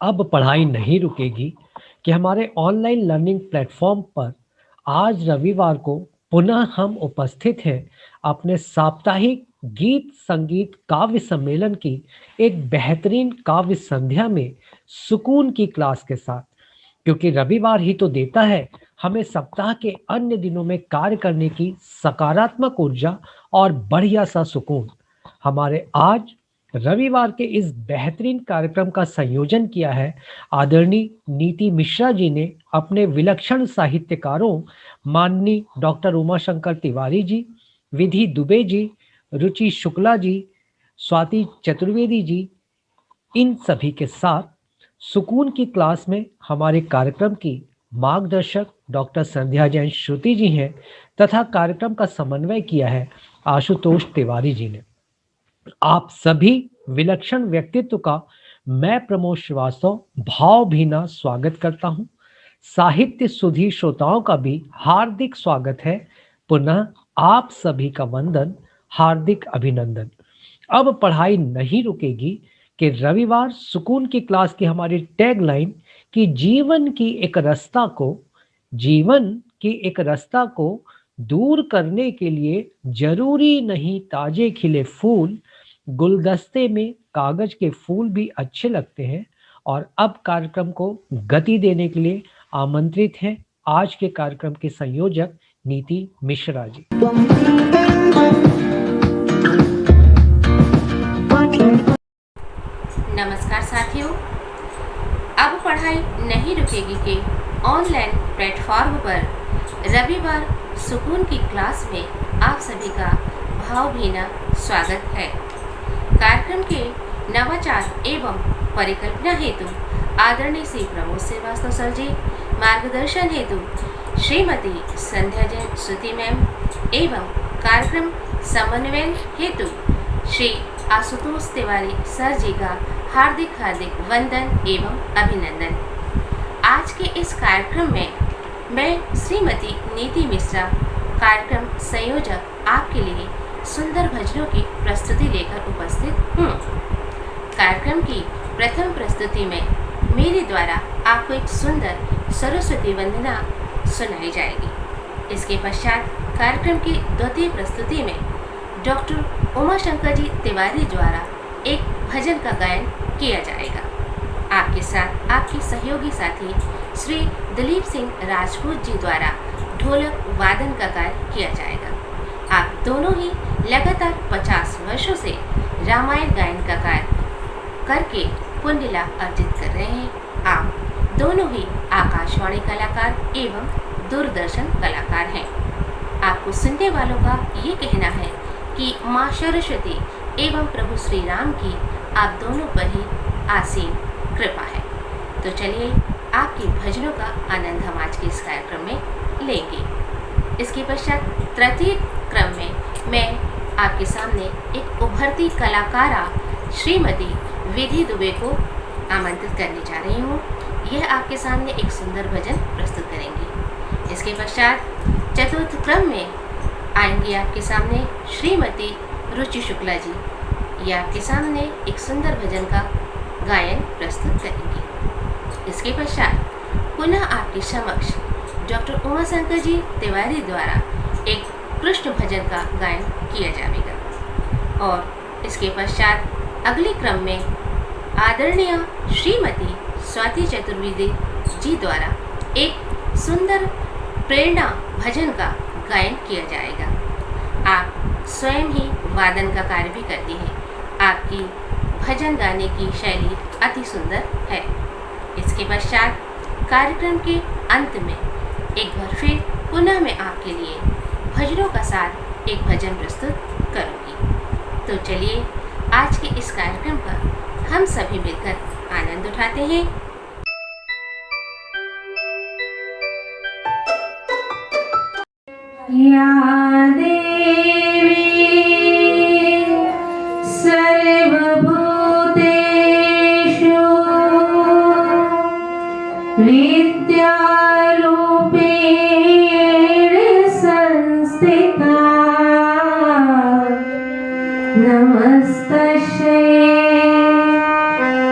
अब पढ़ाई नहीं रुकेगी कि हमारे ऑनलाइन लर्निंग प्लेटफॉर्म पर आज रविवार को पुनः हम उपस्थित हैं अपने साप्ताहिक गीत संगीत काव्य सम्मेलन की एक बेहतरीन काव्य संध्या में सुकून की क्लास के साथ, क्योंकि रविवार ही तो देता है हमें सप्ताह के अन्य दिनों में कार्य करने की सकारात्मक ऊर्जा और बढ़िया सा सुकून। हमारे आज रविवार के इस बेहतरीन कार्यक्रम का संयोजन किया है आदरणीय नीति मिश्रा जी ने अपने विलक्षण साहित्यकारों माननीय डॉक्टर उमाशंकर तिवारी जी, विधि दुबे जी, रुचि शुक्ला जी, स्वाति चतुर्वेदी जी, इन सभी के साथ सुकून की क्लास में हमारे कार्यक्रम की मार्गदर्शक डॉक्टर संध्या जैन श्रुति जी हैं तथा कार्यक्रम का समन्वय किया है आशुतोष तिवारी जी ने। आप सभी विलक्षण व्यक्तित्व का मैं प्रमोद श्रीवास्तव भावभीना स्वागत करता हूं। साहित्य सुधी श्रोताओं का भी हार्दिक स्वागत है। पुनः आप सभी का वंदन, हार्दिक अभिनंदन। अब पढ़ाई नहीं रुकेगी कि रविवार सुकून की क्लास की हमारी टैगलाइन कि जीवन की एक रास्ता को दूर करने के लिए जरूरी नहीं ताजे खिले फूल, गुलदस्ते में कागज के फूल भी अच्छे लगते हैं। और अब कार्यक्रम को गति देने के लिए आमंत्रित हैं आज के कार्यक्रम के संयोजक नीति मिश्रा जी। नमस्कार साथियों, अब पढ़ाई नहीं रुकेगी के ऑनलाइन प्लेटफॉर्म पर रविवार सुकून की क्लास में आप सभी का भावभीना स्वागत है। कार्यक्रम के नवाचार एवं परिकल्पना हेतु आदरणीय श्री प्रमोद श्रीवास्तव सर जी, मार्गदर्शन हेतु श्रीमती संध्या जैन श्रुति मैम एवं कार्यक्रम समन्वय हेतु श्री आशुतोष तिवारी सर जी का हार्दिक हार्दिक वंदन एवं अभिनंदन। आज के इस कार्यक्रम में मैं श्रीमती नीति मिश्रा, कार्यक्रम संयोजक, आपके लिए सुंदर भजनों की प्रस्तुति लेकर उपस्थित हूँ। कार्यक्रम की प्रथम प्रस्तुति में मेरे द्वारा आपको एक सुंदर सरस्वती वंदना सुनाई जाएगी। इसके पश्चात कार्यक्रम की द्वितीय प्रस्तुति में डॉक्टर उमाशंकर जी तिवारी द्वारा एक भजन का गायन किया जाएगा। आपके साथ आपके सहयोगी साथी श्री दिलीप सिंह राजपूत जी द्वारा ढोलक वादन का कार्य किया जाएगा। आप दोनों ही लगातार 50 वर्षों से रामायण गायन का कार्य करके पुण्य लाभ अर्जित कर रहे हैं। आप दोनों ही आकाशवाणी कलाकार एवं दूरदर्शन कलाकार हैं। आपको सुनने वालों का ये कहना है कि माँ सरस्वती एवं प्रभु श्री राम की आप दोनों पर ही आसीन कृपा है। तो चलिए आपके भजनों का आनंद हम आज के इस कार्यक्रम में लेंगे। इसके पश्चात तृतीय क्रम में मैं आपके सामने एक उभरती कलाकारा श्रीमती विधि दुबे को आमंत्रित करने जा रही हूँ। यह आपके सामने एक सुंदर भजन प्रस्तुत करेंगी। इसके पश्चात चतुर्थ क्रम में आएंगी आपके सामने श्रीमती रुचि शुक्ला जी। ये आपके सामने एक सुंदर भजन का गायन प्रस्तुत करेंगी। इसके पश्चात पुनः आपके समक्ष डॉक्टर उमाशंकर जी तिवारी द्वारा एक कृष्ण भजन का गायन किया जाएगा। और इसके पश्चात अगले क्रम में आदरणीय श्रीमती स्वाति चतुर्वेदी जी द्वारा एक सुंदर प्रेरणा भजन का गायन किया जाएगा। आप स्वयं ही वादन का कार्य भी करती हैं। आपकी भजन गाने की शैली अति सुंदर है। इसके पश्चात कार्यक्रम के अंत में एक बार फिर पुनः मैं आपके लिए भजनों का साथ एक भजन प्रस्तुत करूंगी। तो चलिए आज के इस कार्यक्रम का हम सभी मिलकर आनंद उठाते हैं। या देवी सर्वभूतेषु विद्यारूपेण संस्थिता नमस्तस्यै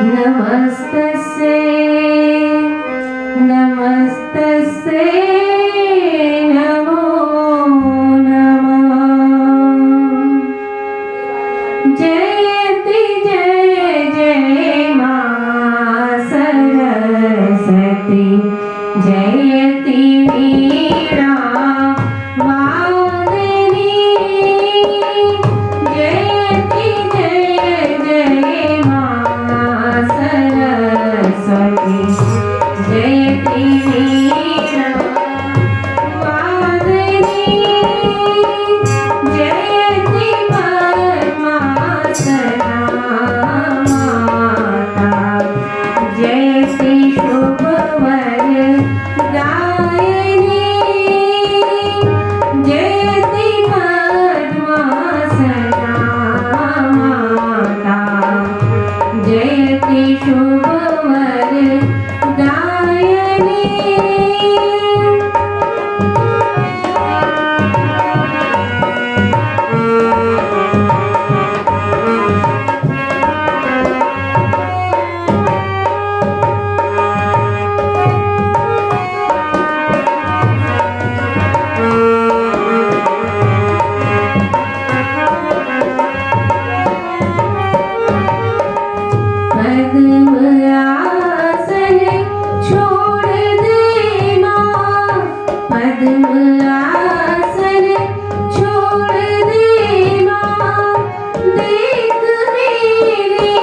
नमस्तस्यै जयति वीणा वादनी जयति जय जय मां सरस्वती जयति वीणा वादनी जयति परमासना माता जयति शुभवर दायिनी जयति पद्मासना माता जयति शुभवर दायिनी पद्मासन छोड़ दे मां पद्मासन छोड़ दे मां देख मेरी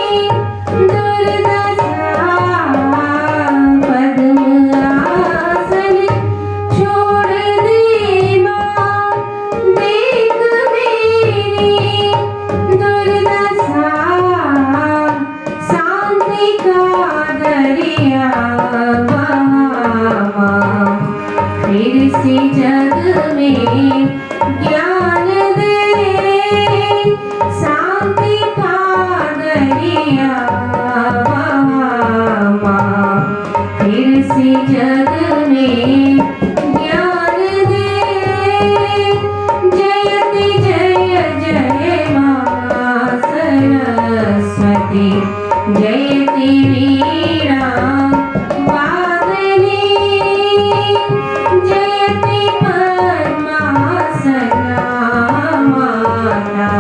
दुर्दशा पद्मासन छोड़ दे मां देख मेरी दुर्दशा शांति का दरिया बहावा फिर से जग में ज्ञान दे शांति का दरिया बहावा फिर से जग में ज्ञान दे जयति जय जय मां सरस्वती जयति वीणा वादनी जयति पद्मासना माता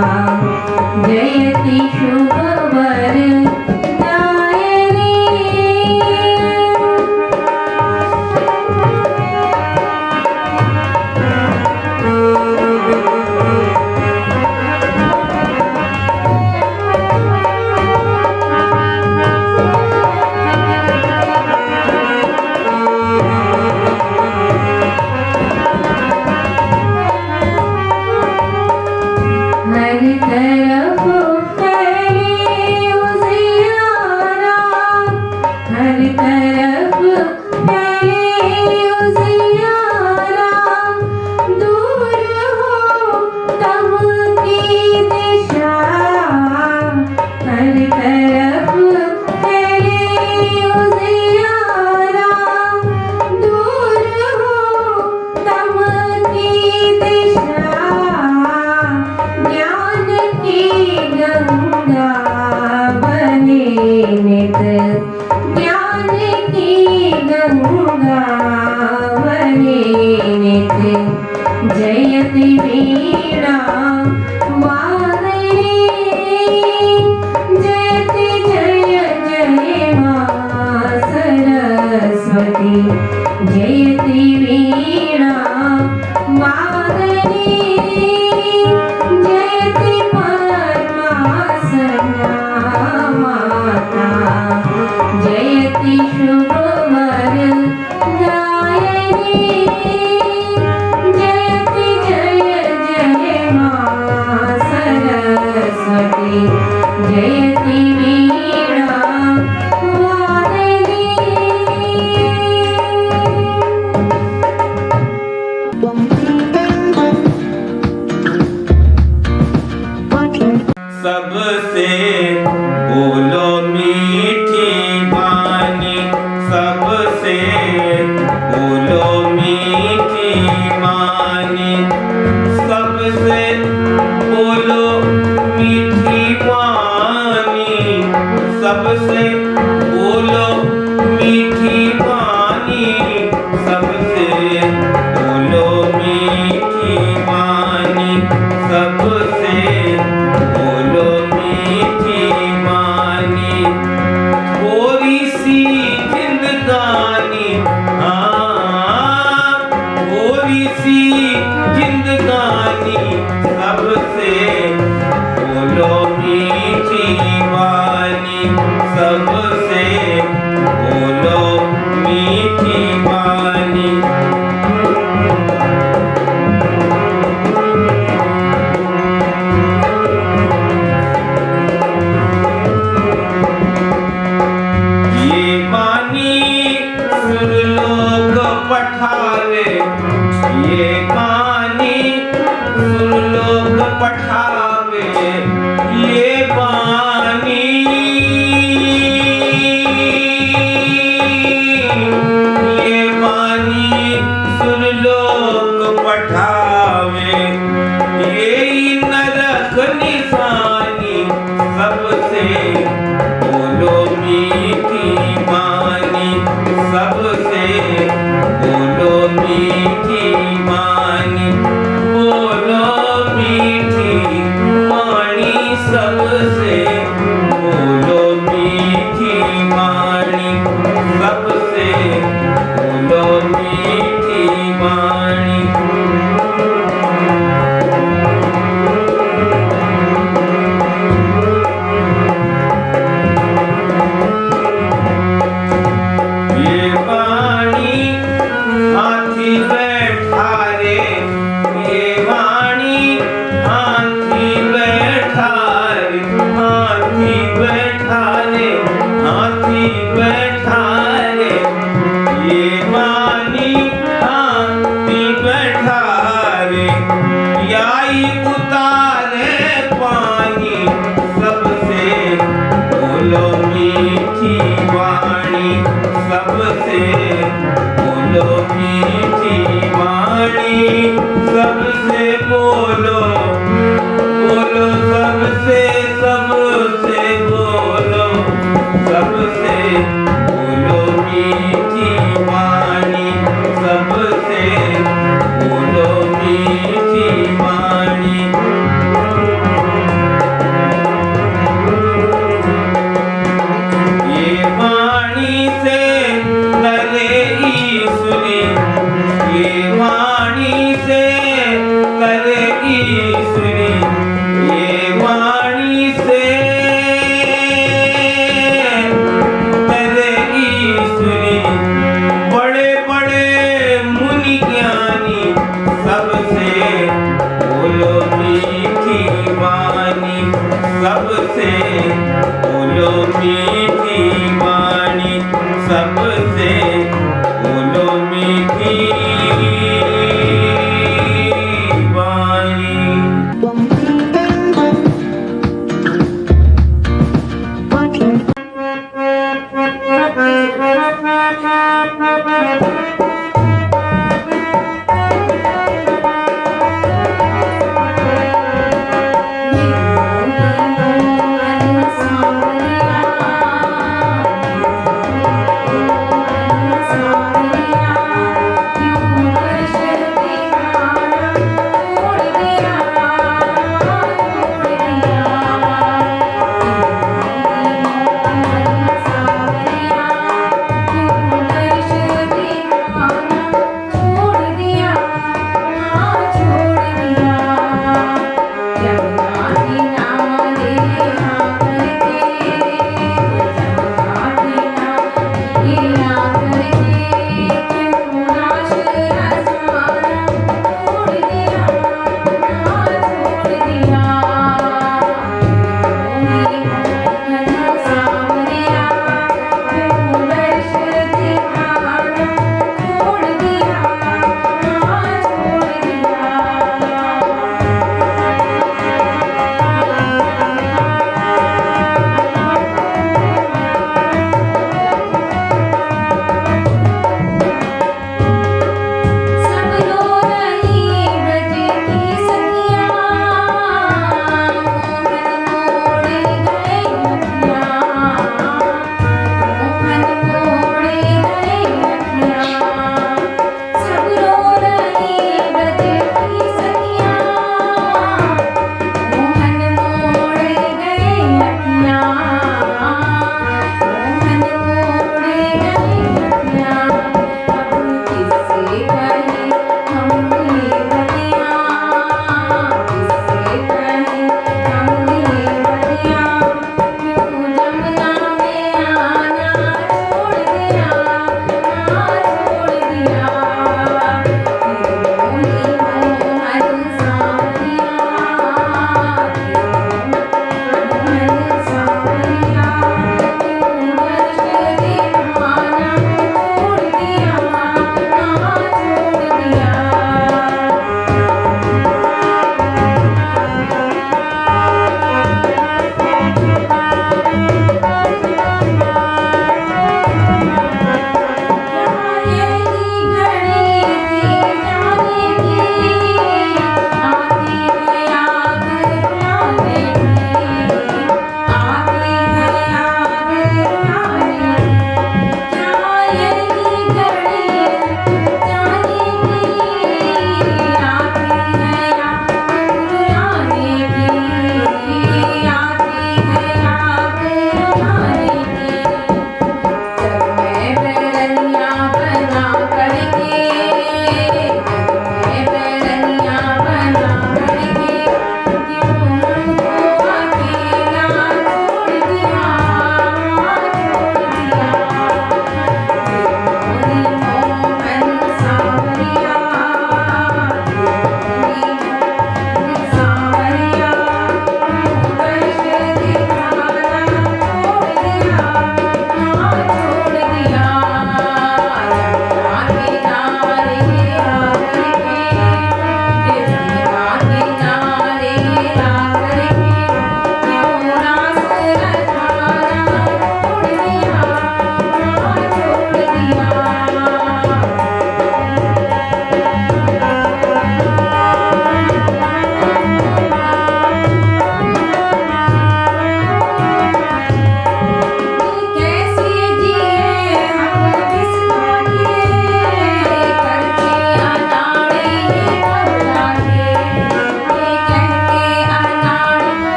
जयति शुभवर दायिनी हर तरफ फैले उजियारा हर तरफ फैले उजियारा दूर हो तम की दिशा हर तरफ फैले उजियारा दूर हो तम की दिशा ज्ञान की गंगा बने नित ज्ञान की गंगा बने नित जयति वीणा वादनी जयति जय जय मां सरस्वती जयति वीणा वादनी जयति पद्मासना माता जयति शुभवर दायिनी जयति जय जय मां सरस्वती जयति वीणा वादनी सबसे बोलो मीठी वाणी सबसे बोलो मीठी वाणी सबसे बोलो मीठी वाणी सबसे बोलो मीठी वाणी सबसे बोलो मीठी वाणी सबसे बोलो मीठी वाणी थोड़ी सी जिंदगानी हाँ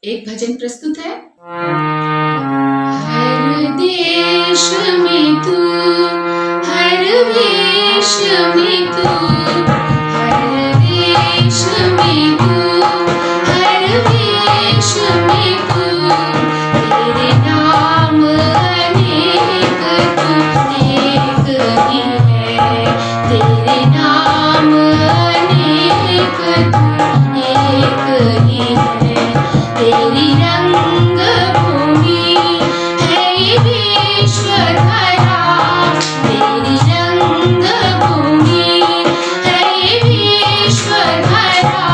एक भजन प्रस्तुत है। हर देश में तू, हर वेश में तू, हर देश में तू, हर वेश में तू, तेरे नाम अनेक तू एक ही है, तेरे नाम अनेक तू एक ही है, तेरी रंग भूमि है ये विश्व धरा, तेरी रंग भूमि है ये विश्व धरा,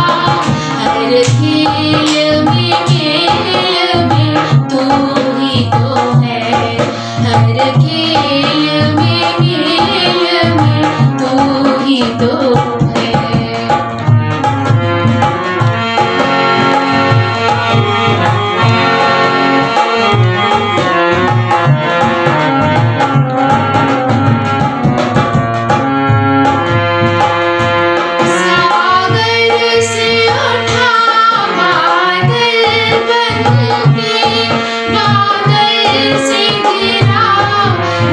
हर खेल में मेल में तू ही तो है, हर खेल में मेल में तू ही तो है। सागर से उठा बादल बनके, बादल से गिरा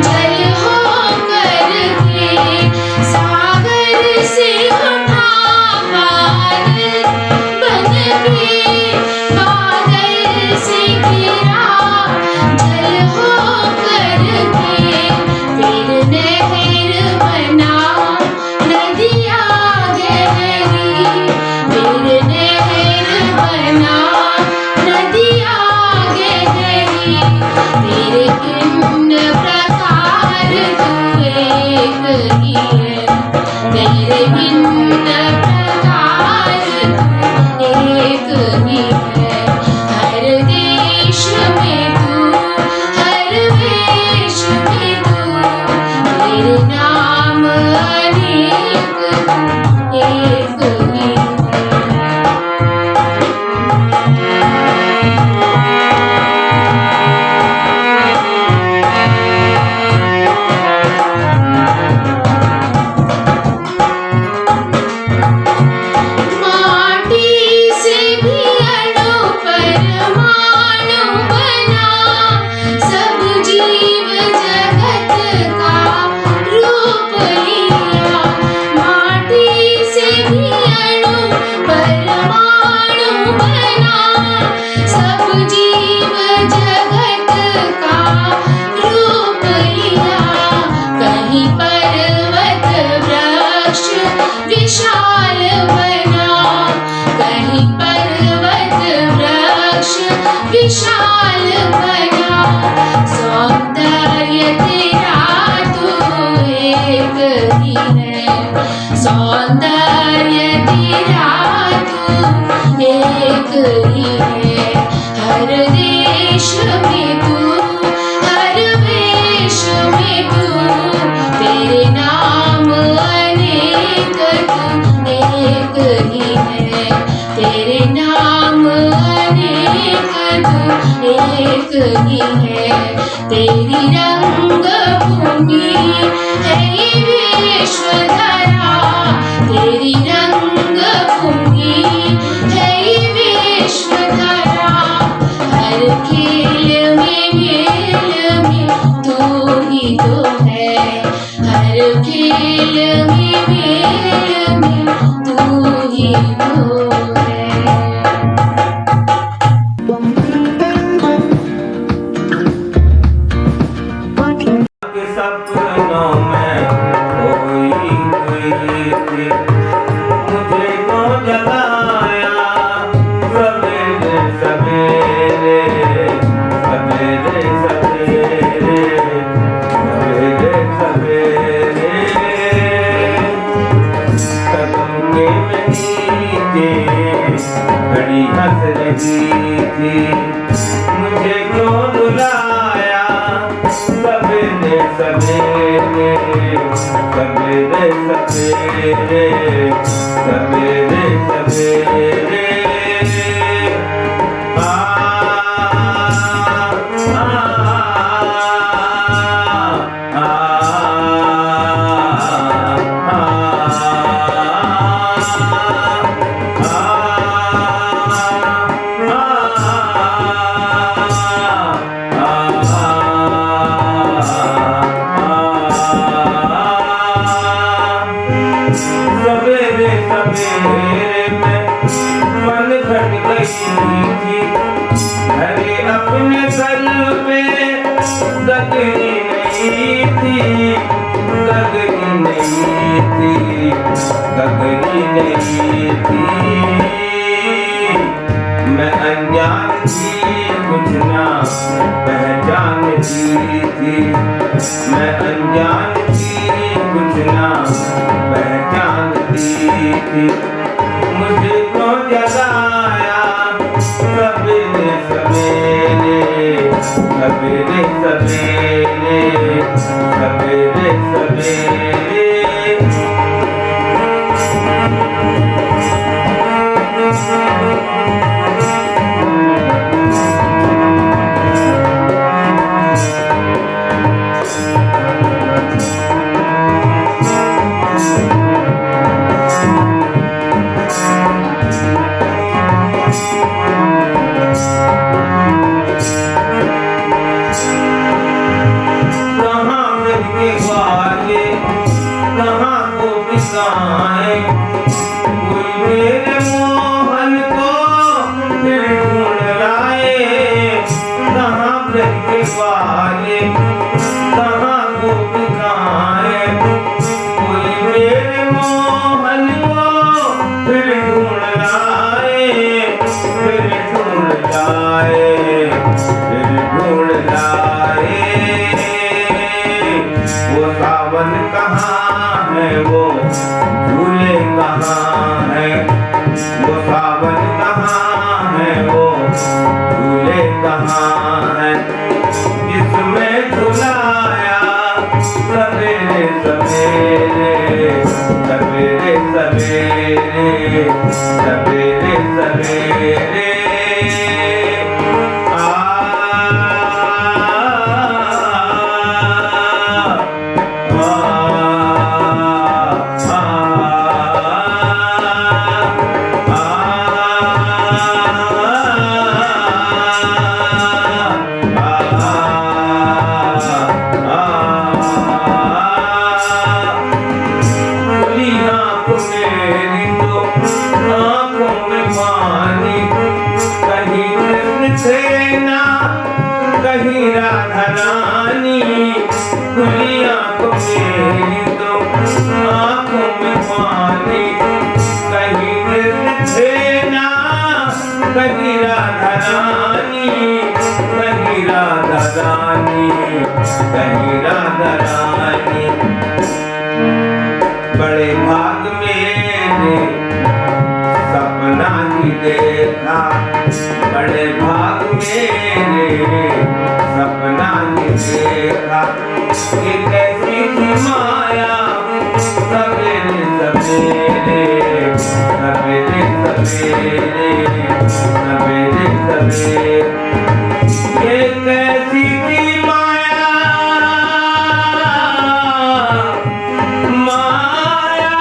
जल हो करके, सागर से उठा बादल बनके, बादल से गिरा जल हो करके, फिर नहर बना नदियाँ गहरी, फिर नहर बना नदियाँ गहरी, तेरे भिन्न प्रकार तू एक ही है, तेरे भिन्न प्रकार तू एक ही है, हर देश में तू, हर वेश में तू, तेरे नाम अनेक तू एक ही है। माटी से भी अणु परमाणु बना, सब जीव जगत का रूप लिया, माटी से भी अणु परमाणु बना, सब जीव जगत का रूप लिया, कहीं पर्वत वृक्ष विशाल बना, कहीं पर्वत वृक्ष विशाल बना, सौंदर्य तेरा तू एक ही है, सौंदर्य तेरा तू एक ही है, हर देश में तू, हर वेश में तू, तेरे नाम अनेक तू एक ही है, तेरे नाम अनेक तू एक ही है, तेरी रंग भूमि है ये विश्व धरा, तेरी रंग भूमि है ये विश्व धरा, हर खेल में मेल में तू ही तो है, हर खेल में मेल में तू ही तो है। के सपनों में कोई हुई थी, मुझे को जगाया सवेरे सवेरे, सवेरे सवेरे, सवेरे सवेरे, कदम के नीचे खड़ी हंस रही थी, मुझे को रुलाया सवेरे सवेरे, सवेरे सवेरे, सवेरे सवेरे, आ आ आ आ आ थी, घरे अपने सर पे गगरी नहीं थी, गगरी नहीं थी, गगरी नहीं थी। मैं अनजान थी, कुछ ना पहचानती थी, मैं अनजान थी, कुछ ना पहचानती थी। मुझको जगाया सवेरे सवेरे, सवेरे सवेरे, सवेरे सवेरे। सावन कहाँ है, वो झूले कहाँ है, वो सावन कहाँ है, वो झूले कहाँ है, जिसमें झुलाया सवेरे सवेरे, सवेरे सवेरे, सवेरे सवेरे। कहीं राधा रानी, खुली आंखों मेरी तो आंखों में पानी, कहीं कृष्ण थे ना, कहीं राधा रानी, कहीं राधा रानी, कहीं राधा रानी। बड़े भाग मेरे सपना ही देखा, बड़े भाग मेरे सपना ही देखा, कि कैसी थी माया सवेरे सवेरे, सवेरे सवेरे, सवेरे सवेरे। ये कैसी थी माया, माया,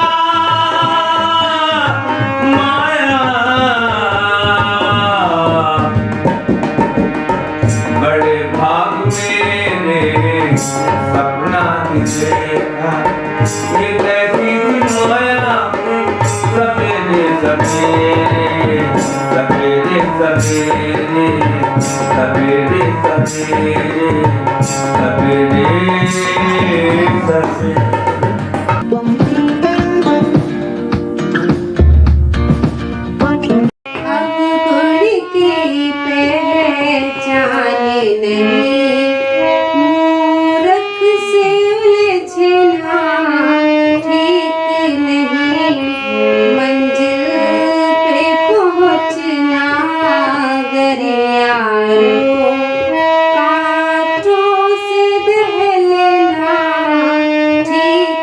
माया। बड़े भाग मेरे सपना ही देखा, ये कैसी थी माया सवेरे सवेरे, सवेरे सवेरे, सवेरे सवेरे, सवेरे सवेरे। कांटों से दहलना ठीक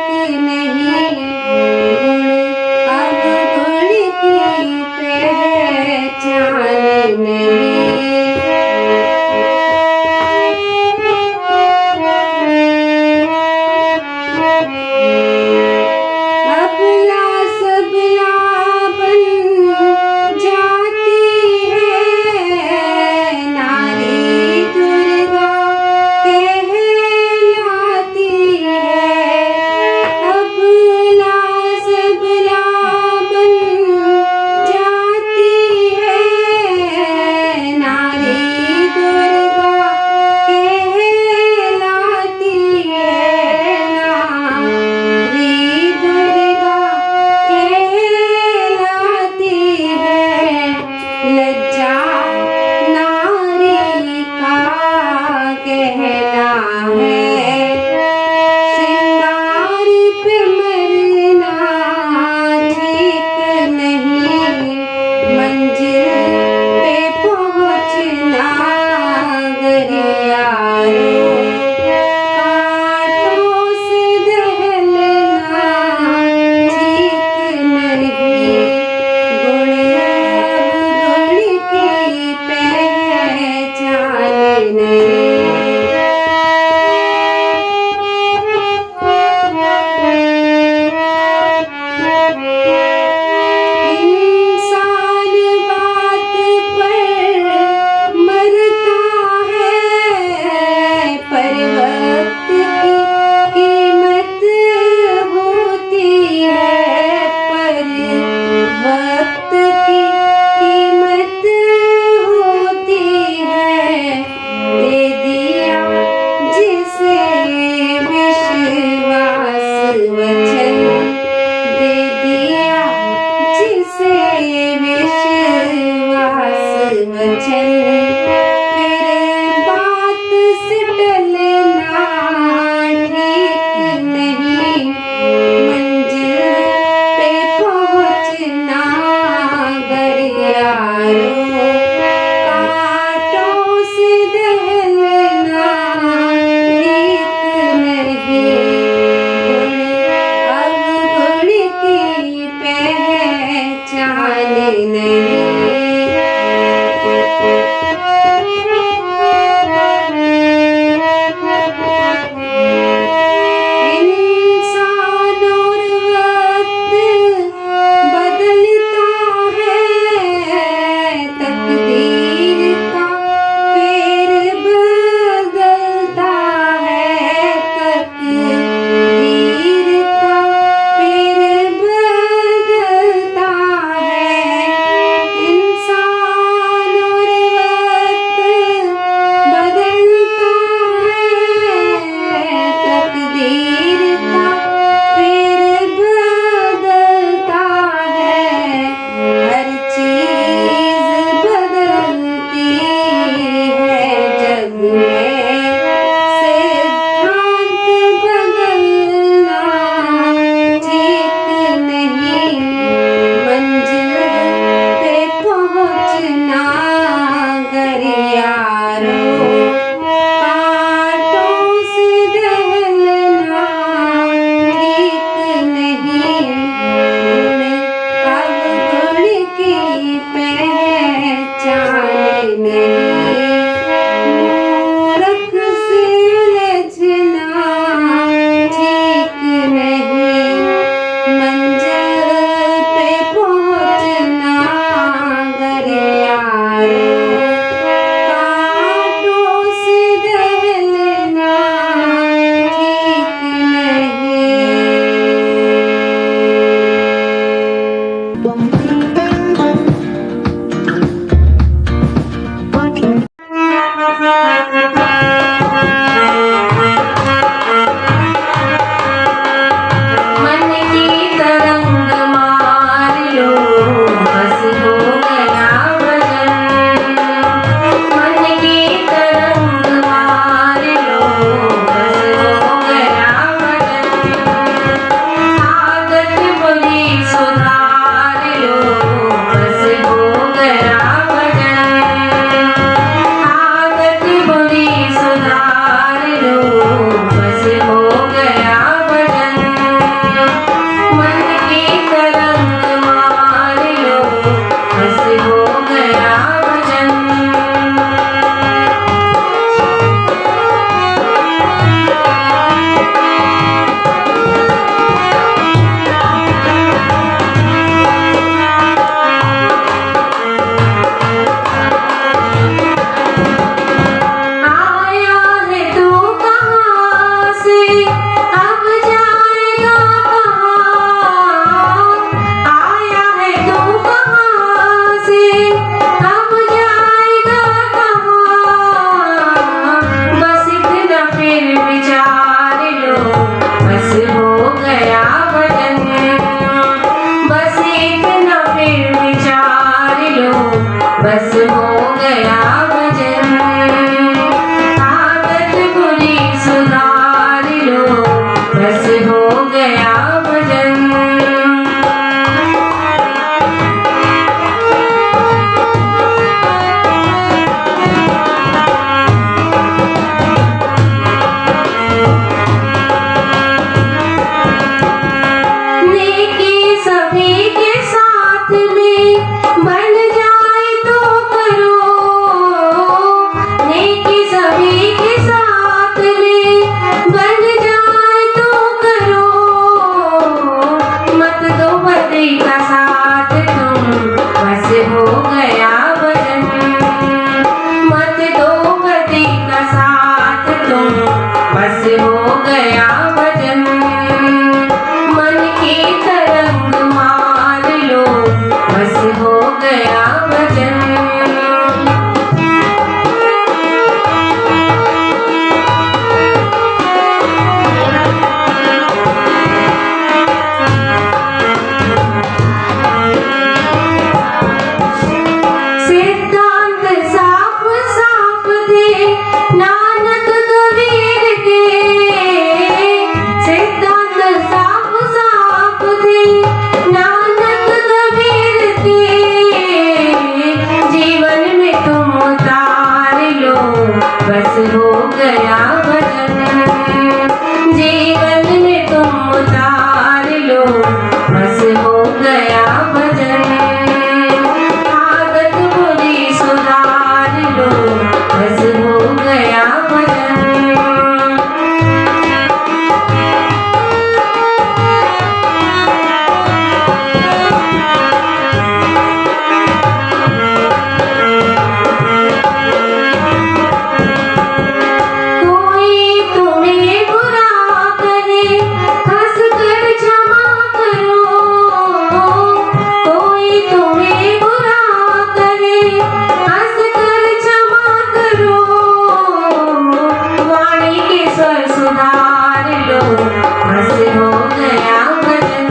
चले फिर बात से टलना ठीक नहीं मंजिल पे पहुंचना गर यारो कांटों से दहलना ठीक नहीं अब गुण की पहचान नहीं इंसान और वक्त बदलता है तकदीर का फिर बदलता है तकदीर का फिर बदलता है इंसान और वक्त बदलता है तकदीर का फिर बदलता है हर चीज बदलती है जग में सिद्धांत बदलना ठीक नहीं मंजिल पे पहुंचना गर यारो कांटों से दहलना ठीक नहीं गुण अब गुण की पहचान नहीं मूर्ख से उलझना ठीक नहीं मंजिल पे पहुंचना गर यारो कांटों से दहलना ठीक मन की तरंग मार लो बस हो गया भजन मन की तरंग मार लो बस हो गया भजन आदत बुरी सुधार लो बस हो गया भजन आदत बुरी सुधार लो बस हो गया भजन मन की तरंग मार लो बस हो गया भजन आया है तू कहाँ से अब जाएगा कहाँ आया है तू कहाँ से अब जाएगा कहाँ बस इतना फिर विचार लो बस हो गया भजन बस इतना फिर विचार लो बस हो गया भजन आदत बुरी सुधार लो बस हो गया भजन नेकी सभी के साथ में बन जाए तो करो गया भजन। जीवन में तुम उतार लो, बस हो गया भजन। आदत बुरी सुधार लो, बस हो गया भजन। कोई तुम्हें बुरा करे, हंस कर क्षमा करो। कोई तुम्हें बुरा करे, हंस कर क्षमा करो। वाणी के स्वर सुधार लो, बस हो गया भजन।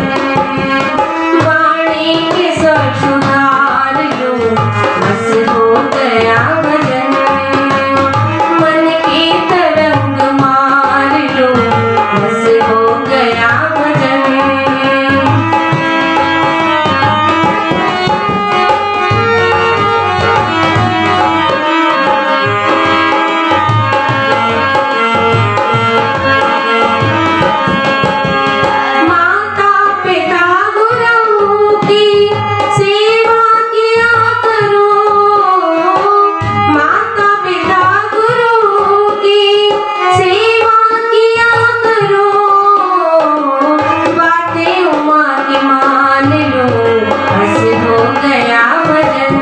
वाणी के स्वर सुधार लो, बस हो गया भजन। मन की तरंग मार लो, बस हो गया भजन। माता पिता गुरुओं की सेवा किया करो। माता पिता गुरुओं की सेवा किया करो। बातें उमा की मान लो, बस हो गया भजन।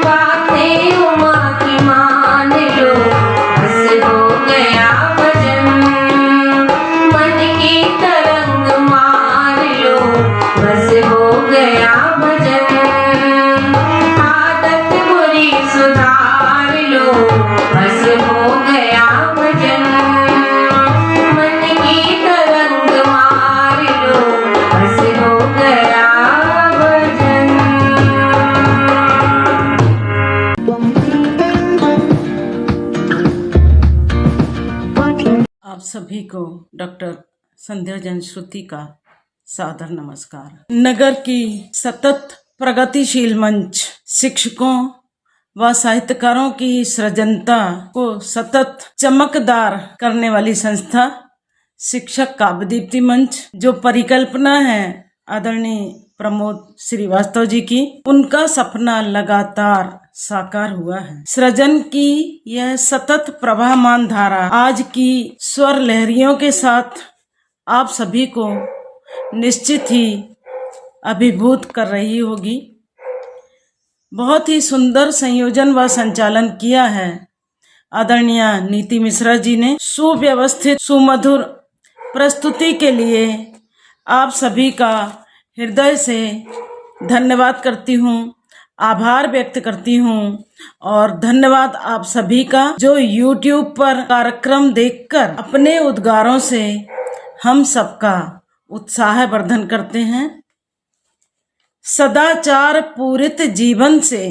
बातें उमा की मान लो, बस हो गया भजन। मन की तरंग मार लो, बस हो गया भजन। आदत बुरी सुधार लो, बस हो गया भजन। मन की तरंग मार लो, बस हो गया भजन। आप सभी को डॉक्टर संध्या जैन श्रुति का सादर नमस्कार। नगर की सतत प्रगतिशील मंच शिक्षकों व साहित्यकारों की सृजनता को सतत चमकदार करने वाली संस्था शिक्षक काव्यदीप्ति मंच, जो परिकल्पना है आदरणीय प्रमोद श्रीवास्तव जी की, उनका सपना लगातार साकार हुआ है। सृजन की यह सतत प्रवाहमान धारा आज की स्वर लहरियों के साथ आप सभी को निश्चित ही अभिभूत कर रही होगी। बहुत ही सुंदर संयोजन व संचालन किया है आदरणीय नीति मिश्रा जी ने। सुव्यवस्थित सुमधुर प्रस्तुति के लिए आप सभी का हृदय से धन्यवाद करती हूँ, आभार व्यक्त करती हूँ। और धन्यवाद आप सभी का जो YouTube पर कार्यक्रम देखकर अपने उद्गारों से हम सबका उत्साह वर्धन करते हैं। सदाचार पूरित जीवन से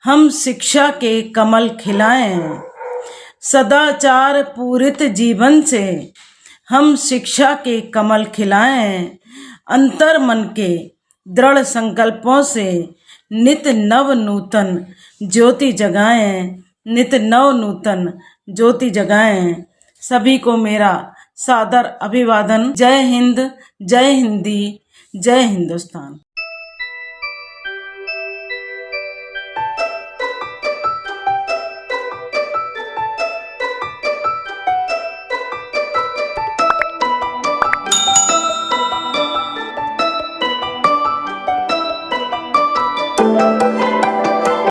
हम शिक्षा के कमल खिलाएं। सदाचार पूरित जीवन से हम शिक्षा के कमल खिलाएं। अंतर मन के दृढ़ संकल्पों से नित नव नूतन ज्योति जगाएं। नित नव नूतन ज्योति जगाएं। सभी को मेरा सादर अभिवादन। जय हिंद, जय हिंदी, जय हिंदुस्तान।